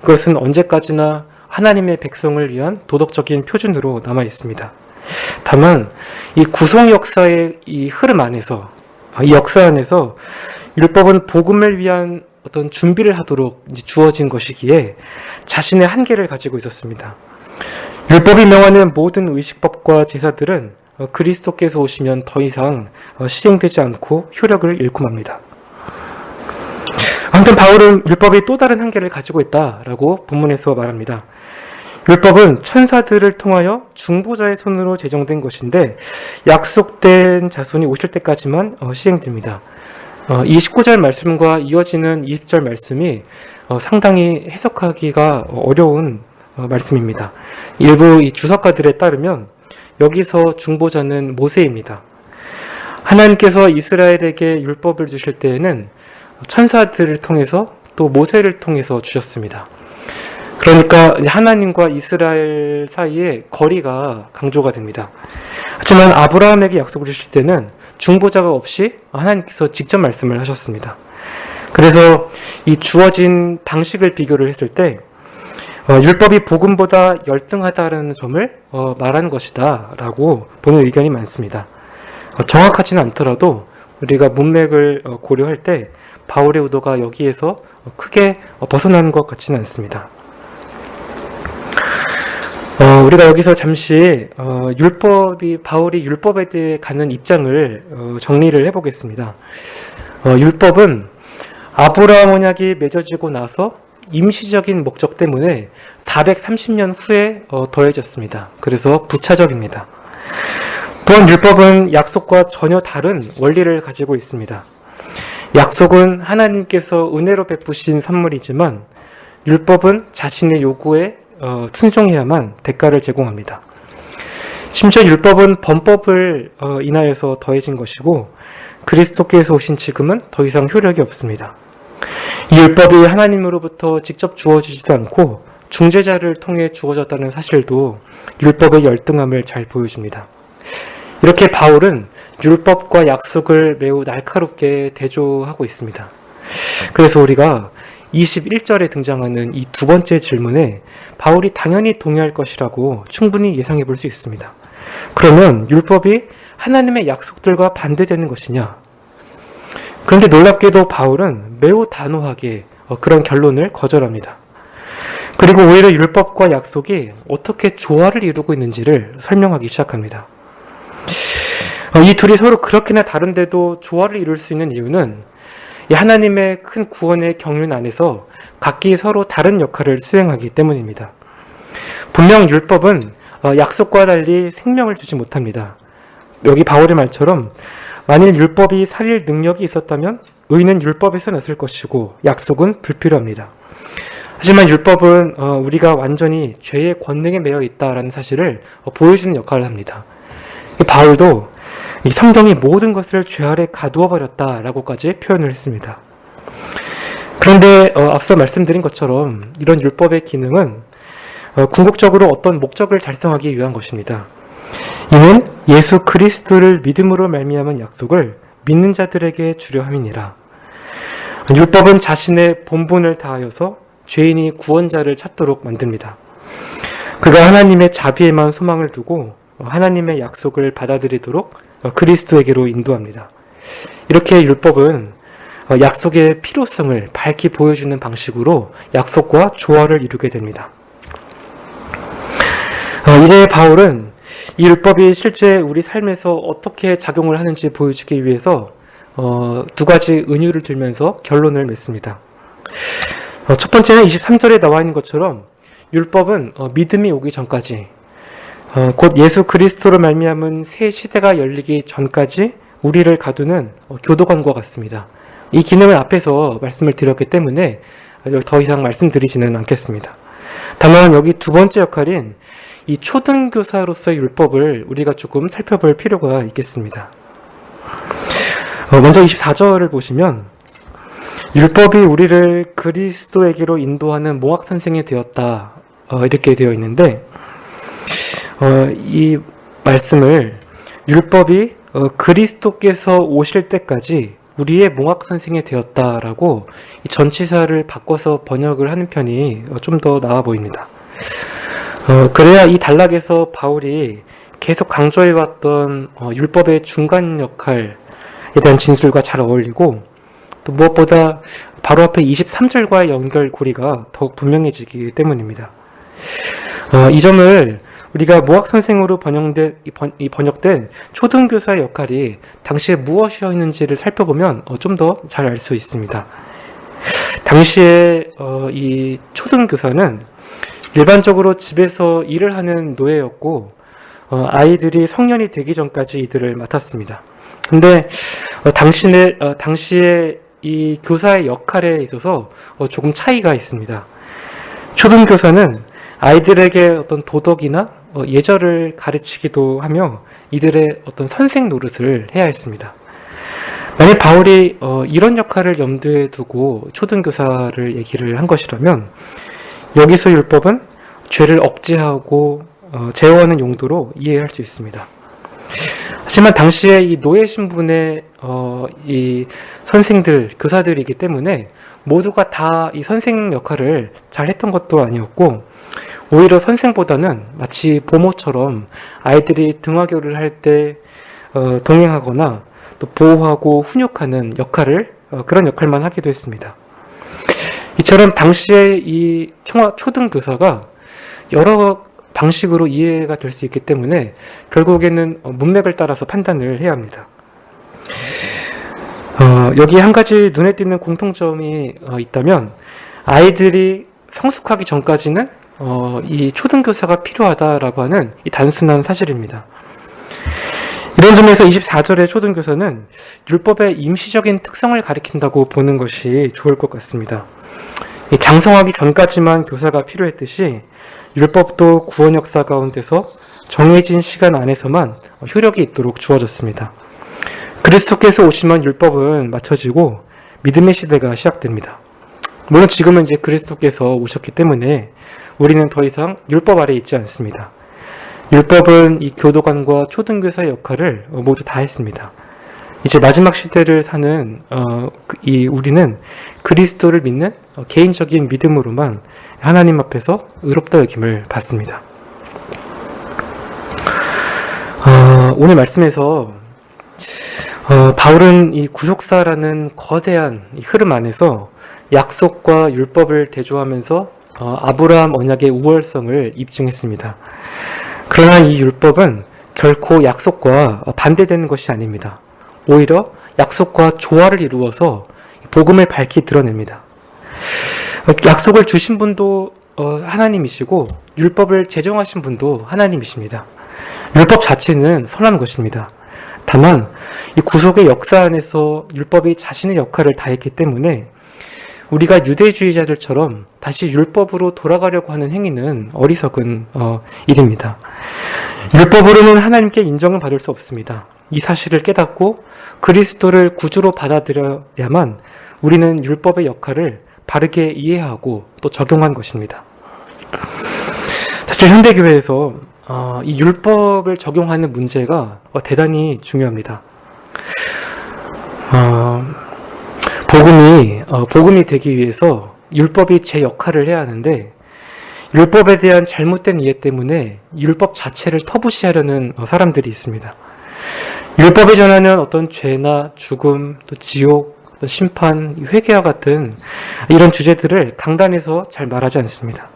이것은 언제까지나 하나님의 백성을 위한 도덕적인 표준으로 남아 있습니다. 다만 이 구속 역사의 이 흐름 안에서 이 역사 안에서 율법은 복음을 위한 어떤 준비를 하도록 이제 주어진 것이기에 자신의 한계를 가지고 있었습니다. 율법이 명하는 모든 의식법과 제사들은 그리스도께서 오시면 더 이상 시행되지 않고 효력을 잃고 맙니다. 한편 바울은 율법이 또 다른 한계를 가지고 있다라고 본문에서 말합니다. 율법은 천사들을 통하여 중보자의 손으로 제정된 것인데 약속된 자손이 오실 때까지만 시행됩니다. 이 19절 말씀과 이어지는 20절 말씀이 상당히 해석하기가 어려운 말씀입니다. 일부 이 주석가들에 따르면 여기서 중보자는 모세입니다. 하나님께서 이스라엘에게 율법을 주실 때에는 천사들을 통해서 또 모세를 통해서 주셨습니다. 그러니까 하나님과 이스라엘 사이에 거리가 강조가 됩니다. 하지만 아브라함에게 약속을 주실 때는 중보자가 없이 하나님께서 직접 말씀을 하셨습니다. 그래서 이 주어진 방식을 비교를 했을 때 율법이 복음보다 열등하다는 점을 말하는 것이다 라고 보는 의견이 많습니다. 정확하지는 않더라도 우리가 문맥을 고려할 때 바울의 의도가 여기에서 크게 벗어나는 것 같지는 않습니다. 우리가 여기서 잠시 바울이 율법에 대해 갖는 입장을 정리를 해보겠습니다. 율법은 아브라함 언약이 맺어지고 나서 임시적인 목적 때문에 430년 후에 더해졌습니다. 그래서 부차적입니다. 또한 율법은 약속과 전혀 다른 원리를 가지고 있습니다. 약속은 하나님께서 은혜로 베푸신 선물이지만 율법은 자신의 요구에 순종해야만 대가를 제공합니다. 심지어 율법은 범법을 인하여서 더해진 것이고 그리스도께서 오신 지금은 더 이상 효력이 없습니다. 이 율법이 하나님으로부터 직접 주어지지도 않고 중재자를 통해 주어졌다는 사실도 율법의 열등함을 잘 보여줍니다. 이렇게 바울은 율법과 약속을 매우 날카롭게 대조하고 있습니다. 그래서 우리가 21절에 등장하는 이 두 번째 질문에 바울이 당연히 동의할 것이라고 충분히 예상해 볼 수 있습니다. 그러면 율법이 하나님의 약속들과 반대되는 것이냐? 그런데 놀랍게도 바울은 매우 단호하게 그런 결론을 거절합니다. 그리고 오히려 율법과 약속이 어떻게 조화를 이루고 있는지를 설명하기 시작합니다. 이 둘이 서로 그렇게나 다른데도 조화를 이룰 수 있는 이유는 하나님의 큰 구원의 경륜 안에서 각기 서로 다른 역할을 수행하기 때문입니다. 분명 율법은 약속과 달리 생명을 주지 못합니다. 여기 바울의 말처럼 만일 율법이 살릴 능력이 있었다면 의는 율법에서 났을 것이고 약속은 불필요합니다. 하지만 율법은 우리가 완전히 죄의 권능에 매여 있다라는 사실을 보여주는 역할을 합니다. 바울도 이 성경이 모든 것을 죄 아래 가두어 버렸다라고까지 표현을 했습니다. 그런데 앞서 말씀드린 것처럼 이런 율법의 기능은 궁극적으로 어떤 목적을 달성하기 위한 것입니다. 이는 예수 그리스도를 믿음으로 말미암은 약속을 믿는 자들에게 주려 함이니라. 율법은 자신의 본분을 다하여서 죄인이 구원자를 찾도록 만듭니다. 그가 하나님의 자비에만 소망을 두고 하나님의 약속을 받아들이도록 그리스도에게로 인도합니다. 이렇게 율법은 약속의 필요성을 밝히 보여주는 방식으로 약속과 조화를 이루게 됩니다. 이제 바울은 이 율법이 실제 우리 삶에서 어떻게 작용을 하는지 보여주기 위해서 두 가지 은유를 들면서 결론을 맺습니다. 첫 번째는 23절에 나와 있는 것처럼 율법은 믿음이 오기 전까지 곧 예수 그리스도로 말미암은 새 시대가 열리기 전까지 우리를 가두는 교도관과 같습니다. 이 기능을 앞에서 말씀을 드렸기 때문에 더 이상 말씀드리지는 않겠습니다. 다만 여기 두 번째 역할인 이 초등교사로서의 율법을 우리가 조금 살펴볼 필요가 있겠습니다. 먼저 24절을 보시면 율법이 우리를 그리스도에게로 인도하는 몽학선생이 되었다 이렇게 되어 있는데 이 말씀을 율법이 그리스도께서 오실 때까지 우리의 몽학선생이 되었다라고 이 전치사를 바꿔서 번역을 하는 편이 좀 더 나아 보입니다. 그래야 이 단락에서 바울이 계속 강조해왔던 율법의 중간 역할, 대한 진술과 잘 어울리고, 또 무엇보다 바로 앞에 23절과의 연결고리가 더욱 분명해지기 때문입니다. 이 점을 우리가 무학 선생으로 번역된 초등교사의 역할이 당시에 무엇이었는지를 살펴보면 좀 더 잘 알 수 있습니다. 당시에 이 초등교사는 일반적으로 집에서 일을 하는 노예였고, 아이들이 성년이 되기 전까지 이들을 맡았습니다. 근데 당시에 이 교사의 역할에 있어서 조금 차이가 있습니다. 초등교사는 아이들에게 어떤 도덕이나 예절을 가르치기도 하며 이들의 어떤 선생 노릇을 해야 했습니다. 만약 바울이 이런 역할을 염두에 두고 초등교사를 얘기를 한 것이라면 여기서 율법은 죄를 억제하고 제어하는 용도로 이해할 수 있습니다. 하지만 당시에 이 노예 신분의 이 선생들, 교사들이기 때문에 모두가 다 이 선생 역할을 잘 했던 것도 아니었고, 오히려 선생보다는 마치 보모처럼 아이들이 등하교를 할 때 동행하거나 또 보호하고 훈육하는 그런 역할만 하기도 했습니다. 이처럼 당시에 이 초등교사가 여러 방식으로 이해가 될 수 있기 때문에 결국에는 문맥을 따라서 판단을 해야 합니다. 여기 한 가지 눈에 띄는 공통점이 있다면 아이들이 성숙하기 전까지는 이 초등교사가 필요하다라고 하는 이 단순한 사실입니다. 이런 점에서 24절의 초등교사는 율법의 임시적인 특성을 가리킨다고 보는 것이 좋을 것 같습니다. 장성하기 전까지만 교사가 필요했듯이 율법도 구원 역사 가운데서 정해진 시간 안에서만 효력이 있도록 주어졌습니다. 그리스도께서 오시면 율법은 맞춰지고 믿음의 시대가 시작됩니다. 물론 지금은 이제 그리스도께서 오셨기 때문에 우리는 더 이상 율법 아래에 있지 않습니다. 율법은 이 교도관과 초등교사의 역할을 모두 다 했습니다. 이제 마지막 시대를 사는 우리는 그리스도를 믿는 개인적인 믿음으로만 하나님 앞에서 의롭다 여김을 받습니다. 오늘 말씀에서 바울은 이 구속사라는 거대한 이 흐름 안에서 약속과 율법을 대조하면서 아브라함 언약의 우월성을 입증했습니다. 그러나 이 율법은 결코 약속과 반대되는 것이 아닙니다. 오히려 약속과 조화를 이루어서 복음을 밝히 드러냅니다. 약속을 주신 분도 하나님이시고 율법을 제정하신 분도 하나님이십니다. 율법 자체는 선한 것입니다. 다만 이 구속의 역사 안에서 율법이 자신의 역할을 다했기 때문에 우리가 유대주의자들처럼 다시 율법으로 돌아가려고 하는 행위는 어리석은 일입니다. 율법으로는 하나님께 인정을 받을 수 없습니다. 이 사실을 깨닫고 그리스도를 구주로 받아들여야만 우리는 율법의 역할을 바르게 이해하고 또 적용한 것입니다. 사실 현대교회에서 이 율법을 적용하는 문제가 대단히 중요합니다. 복음이 되기 위해서 율법이 제 역할을 해야 하는데 율법에 대한 잘못된 이해 때문에 율법 자체를 터부시하려는 사람들이 있습니다. 율법이 전하는 어떤 죄나 죽음, 또 지옥, 또 심판, 회개와 같은 이런 주제들을 강단에서 잘 말하지 않습니다.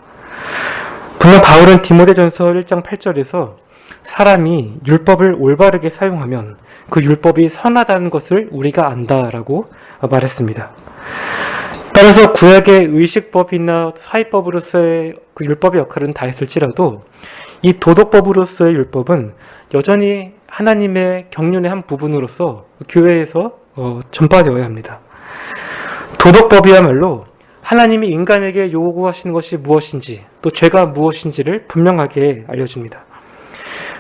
분명 바울은 디모데전서 1장 8절에서 사람이 율법을 올바르게 사용하면 그 율법이 선하다는 것을 우리가 안다라고 말했습니다. 따라서 구약의 의식법이나 사회법으로서의 그 율법의 역할은 다했을지라도 이 도덕법으로서의 율법은 여전히 하나님의 경륜의 한 부분으로서 교회에서 전파되어야 합니다. 도덕법이야말로 하나님이 인간에게 요구하시는 것이 무엇인지 또 죄가 무엇인지를 분명하게 알려줍니다.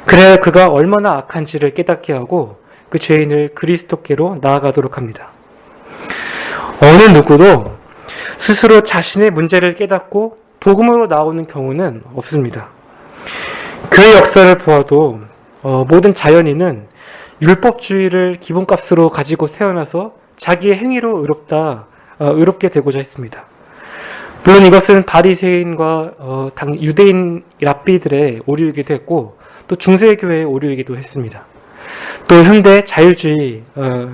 그래야 그가 얼마나 악한지를 깨닫게 하고 그 죄인을 그리스도께로 나아가도록 합니다. 어느 누구도 스스로 자신의 문제를 깨닫고 복음으로 나오는 경우는 없습니다. 그의 역사를 보아도 모든 자연인은 율법주의를 기본값으로 가지고 태어나서 자기의 행위로 의롭게 되고자 했습니다. 물론 이것은 바리새인과 유대인 랍비들의 오류이기도 했고 또 중세교회의 오류이기도 했습니다. 또 현대 자유주의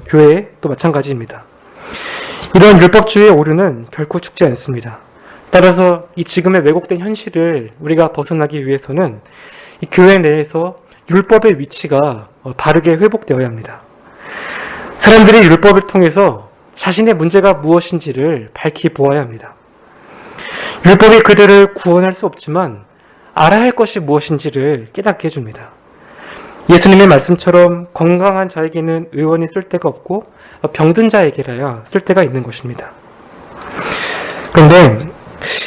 교회 또 마찬가지입니다. 이런 율법주의의 오류는 결코 죽지 않습니다. 따라서 이 지금의 왜곡된 현실을 우리가 벗어나기 위해서는 이 교회 내에서 율법의 위치가 바르게 회복되어야 합니다. 사람들이 율법을 통해서 자신의 문제가 무엇인지를 밝히 보아야 합니다. 율법이 그들을 구원할 수 없지만 알아야 할 것이 무엇인지를 깨닫게 해줍니다. 예수님의 말씀처럼 건강한 자에게는 의원이 쓸데가 없고 병든 자에게라야 쓸데가 있는 것입니다. 그런데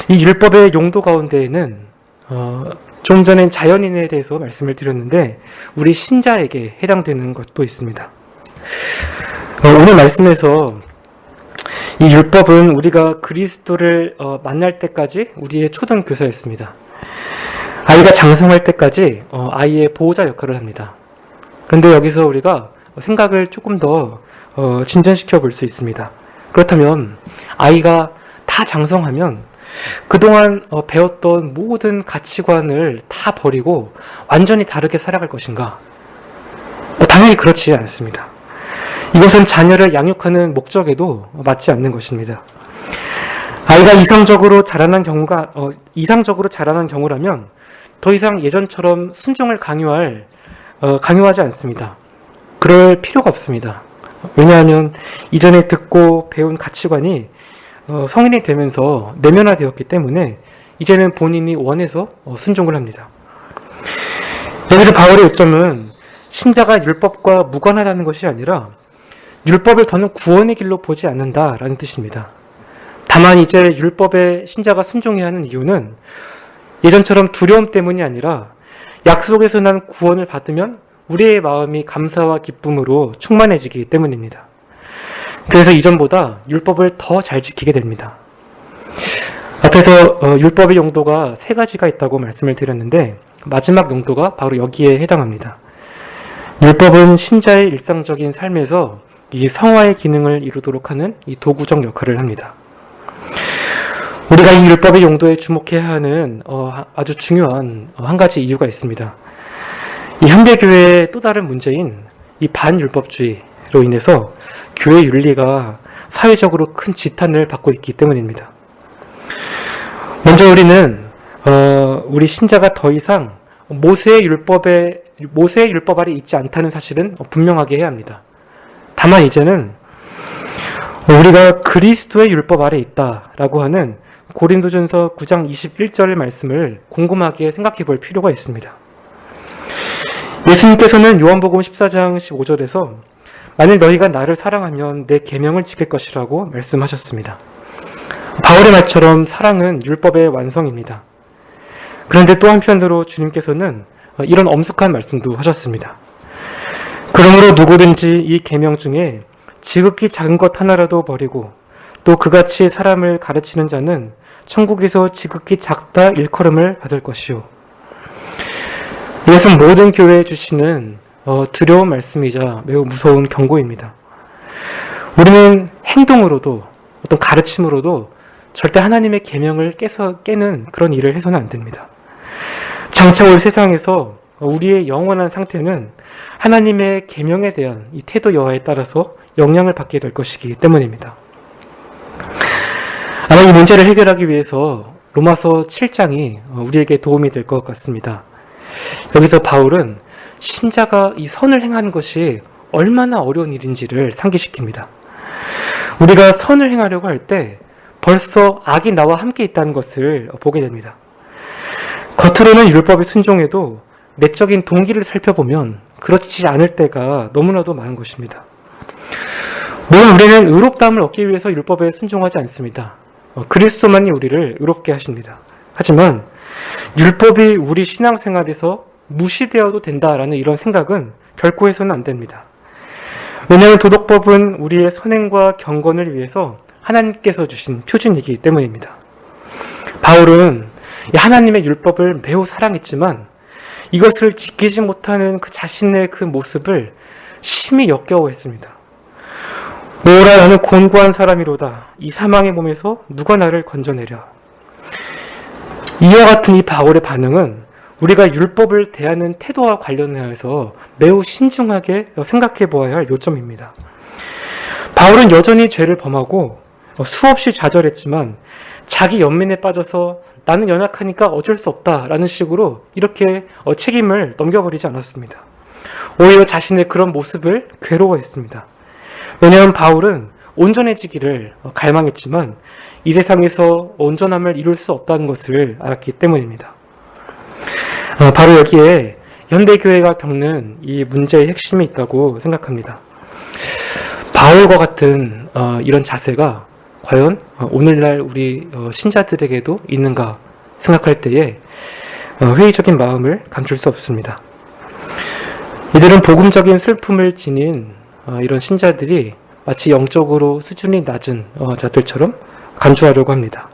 이 율법의 용도 가운데에는 좀 전엔 자연인에 대해서 말씀을 드렸는데 우리 신자에게 해당되는 것도 있습니다. 오늘 말씀에서 이 율법은 우리가 그리스도를 만날 때까지 우리의 초등교사였습니다. 아이가 장성할 때까지 아이의 보호자 역할을 합니다. 그런데 여기서 우리가 생각을 조금 더 진전시켜 볼 수 있습니다. 그렇다면 아이가 다 장성하면 그동안 배웠던 모든 가치관을 다 버리고 완전히 다르게 살아갈 것인가? 당연히 그렇지 않습니다. 이것은 자녀를 양육하는 목적에도 맞지 않는 것입니다. 아이가 이상적으로 자라난 경우라면 더 이상 예전처럼 순종을 강요하지 않습니다. 그럴 필요가 없습니다. 왜냐하면 이전에 듣고 배운 가치관이 성인이 되면서 내면화되었기 때문에 이제는 본인이 원해서 순종을 합니다. 여기서 바울의 요점은 신자가 율법과 무관하다는 것이 아니라 율법을 더는 구원의 길로 보지 않는다라는 뜻입니다. 다만 이제 율법에 신자가 순종해야 하는 이유는 예전처럼 두려움 때문이 아니라 약속에서 난 구원을 받으면 우리의 마음이 감사와 기쁨으로 충만해지기 때문입니다. 그래서 이전보다 율법을 더 잘 지키게 됩니다. 앞에서 율법의 용도가 3가지가 있다고 말씀을 드렸는데 마지막 용도가 바로 여기에 해당합니다. 율법은 신자의 일상적인 삶에서 이 성화의 기능을 이루도록 하는 이 도구적 역할을 합니다. 우리가 이 율법의 용도에 주목해야 하는 아주 중요한 한 가지 이유가 있습니다. 이 현대교회의 또 다른 문제인 이 반율법주의로 인해서 교회 윤리가 사회적으로 큰 지탄을 받고 있기 때문입니다. 먼저 우리는 우리 신자가 더 이상 모세의 율법 아래 있지 않다는 사실은 분명하게 해야 합니다. 다만 이제는 우리가 그리스도의 율법 아래 있다라고 하는 고린도전서 9장 21절 말씀을 곰곰하게 생각해 볼 필요가 있습니다. 예수님께서는 요한복음 14장 15절에서 만일 너희가 나를 사랑하면 내 계명을 지킬 것이라고 말씀하셨습니다. 바울의 말처럼 사랑은 율법의 완성입니다. 그런데 또 한편으로 주님께서는 이런 엄숙한 말씀도 하셨습니다. 그러므로 누구든지 이 계명 중에 지극히 작은 것 하나라도 버리고 또 그같이 사람을 가르치는 자는 천국에서 지극히 작다 일컬음을 받을 것이요. 이것은 모든 교회에 주시는 두려운 말씀이자 매우 무서운 경고입니다. 우리는 행동으로도 어떤 가르침으로도 절대 하나님의 계명을 깨는 그런 일을 해서는 안 됩니다. 장차 올 세상에서 우리의 영원한 상태는 하나님의 계명에 대한 이 태도 여하에 따라서 영향을 받게 될 것이기 때문입니다. 아마 이 문제를 해결하기 위해서 로마서 7장이 우리에게 도움이 될 것 같습니다. 여기서 바울은 신자가 이 선을 행하는 것이 얼마나 어려운 일인지를 상기시킵니다. 우리가 선을 행하려고 할 때 벌써 악이 나와 함께 있다는 것을 보게 됩니다. 겉으로는 율법에 순종해도 내적인 동기를 살펴보면 그렇지 않을 때가 너무나도 많은 것입니다. 물론 우리는 의롭다함을 얻기 위해서 율법에 순종하지 않습니다. 그리스도만이 우리를 의롭게 하십니다. 하지만 율법이 우리 신앙생활에서 무시되어도 된다라는 이런 생각은 결코 해서는 안 됩니다. 왜냐하면 도덕법은 우리의 선행과 경건을 위해서 하나님께서 주신 표준이기 때문입니다. 바울은 하나님의 율법을 매우 사랑했지만 이것을 지키지 못하는 그 자신의 그 모습을 심히 역겨워했습니다. 오라 나는 곤고한 사람이로다. 이 사망의 몸에서 누가 나를 건져내랴. 이와 같은 이 바울의 반응은 우리가 율법을 대하는 태도와 관련해서 매우 신중하게 생각해 보아야 할 요점입니다. 바울은 여전히 죄를 범하고 수없이 좌절했지만 자기 연민에 빠져서 나는 연약하니까 어쩔 수 없다라는 식으로 이렇게 책임을 넘겨버리지 않았습니다. 오히려 자신의 그런 모습을 괴로워했습니다. 왜냐하면 바울은 온전해지기를 갈망했지만 이 세상에서 온전함을 이룰 수 없다는 것을 알았기 때문입니다. 바로 여기에 현대교회가 겪는 이 문제의 핵심이 있다고 생각합니다. 바울과 같은 이런 자세가 과연 오늘날 우리 신자들에게도 있는가 생각할 때에 회의적인 마음을 감출 수 없습니다. 이들은 복음적인 슬픔을 지닌 이런 신자들이 마치 영적으로 수준이 낮은 자들처럼 간주하려고 합니다.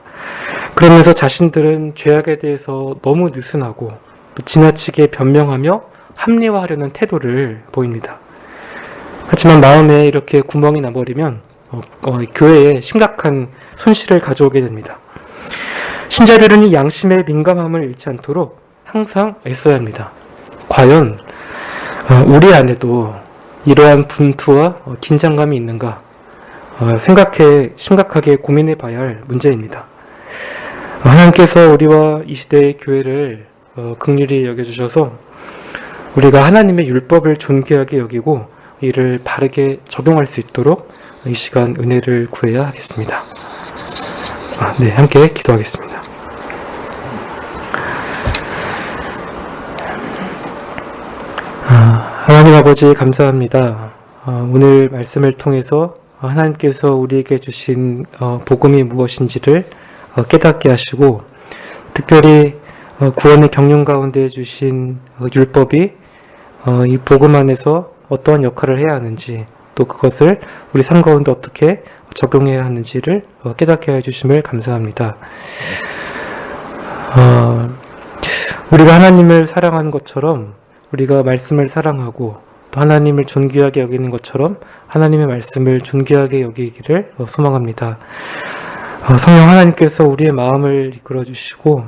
그러면서 자신들은 죄악에 대해서 너무 느슨하고 지나치게 변명하며 합리화하려는 태도를 보입니다. 하지만 마음에 이렇게 구멍이 나버리면 교회에 심각한 손실을 가져오게 됩니다. 신자들은 이 양심의 민감함을 잃지 않도록 항상 애써야 합니다. 과연 우리 안에도 이러한 분투와 긴장감이 있는가 심각하게 고민해 봐야 할 문제입니다. 하나님께서 우리와 이 시대의 교회를 긍휼히 여겨주셔서 우리가 하나님의 율법을 존귀하게 여기고 이를 바르게 적용할 수 있도록 이 시간 은혜를 구해야 하겠습니다. 네, 함께 기도하겠습니다. 하나님 아버지 감사합니다. 오늘 말씀을 통해서 하나님께서 우리에게 주신 복음이 무엇인지를 깨닫게 하시고 특별히 구원의 경륜 가운데 주신 율법이 이 복음 안에서 어떠한 역할을 해야 하는지 또 그것을 우리 삶 가운데 어떻게 적용해야 하는지를 깨닫게 해주심을 감사합니다. 우리가 하나님을 사랑하는 것처럼 우리가 말씀을 사랑하고 또 하나님을 존귀하게 여기는 것처럼 하나님의 말씀을 존귀하게 여기기를 소망합니다. 성령 하나님께서 우리의 마음을 이끌어 주시고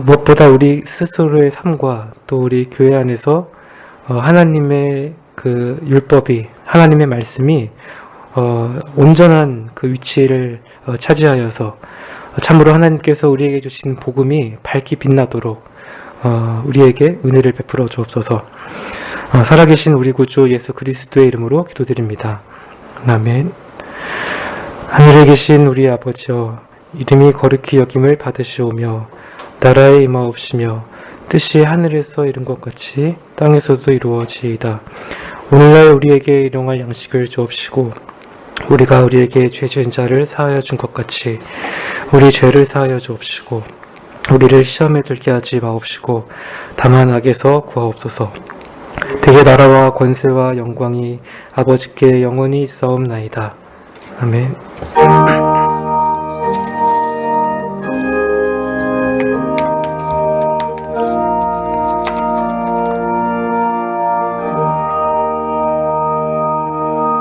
무엇보다 우리 스스로의 삶과 또 우리 교회 안에서 하나님의 그 율법이 하나님의 말씀이 온전한 그 위치를 차지하여서 참으로 하나님께서 우리에게 주신 복음이 밝히 빛나도록 우리에게 은혜를 베풀어 주옵소서. 살아계신 우리 구주 예수 그리스도의 이름으로 기도드립니다. 아멘. 하늘에 계신 우리 아버지여, 이름이 거룩히 여김을 받으시오며 나라에 임하옵시며 뜻이 하늘에서 이룬 것 같이 땅에서도 이루어지이다. 오늘날 우리에게 일용할 양식을 주옵시고 우리가 우리에게 죄 지은 자를 사하여 준 것 같이 우리 죄를 사하여 주옵시고 우리를 시험에 들게 하지 마옵시고 다만 악에서 구하옵소서. 대개 나라와 권세와 영광이 아버지께 영원히 있사옵나이다. 아멘.